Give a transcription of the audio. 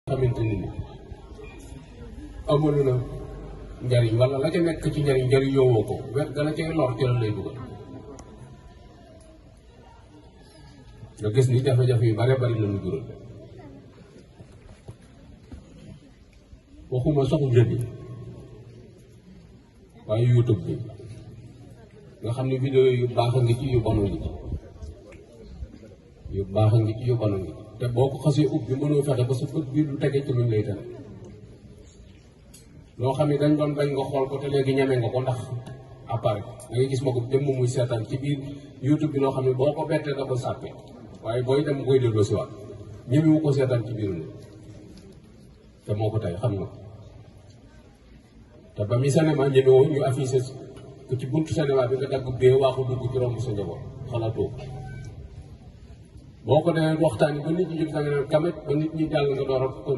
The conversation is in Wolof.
xamante ni amul na njariñ wala la ca nekk ci njariñ yoowoo ko wet ga la cay lor ci la lay dugal nga gis ni jafe-jafe yu bare bari lañu jural waxuma sax njëriñ waaye YouTube bi nga xam ne vidéo yu baax a ngi ci yu bon a ngi ci yu baax a ngi ci yu bon a ngi ci te boo ko xasee ubbi mënoo fexe ba sa bët bi du tege ci luñ lay tere loo xam ne dañ doon bañ nga xool ko te léegi ñeme nga ko ndax appareil da ngay gis ma ko dem muy seetaan ci biir YouTube bi loo xam ne boo ko bettee da ko sàppee waaye booy dem koy delloo si waat ñemewu ko seetaan ci biiru ni te moo ko tey xam nga te ba mi cinéma ñemewoo ñu affiché ko ci buntu cinéma bi nga dagg bee waaxu dugg ci romb sa njaboot xalaatoo boo ko demee waxtaan yi ba nit ñi jóg da nga ne kamet ba nit ñi jàll nga door a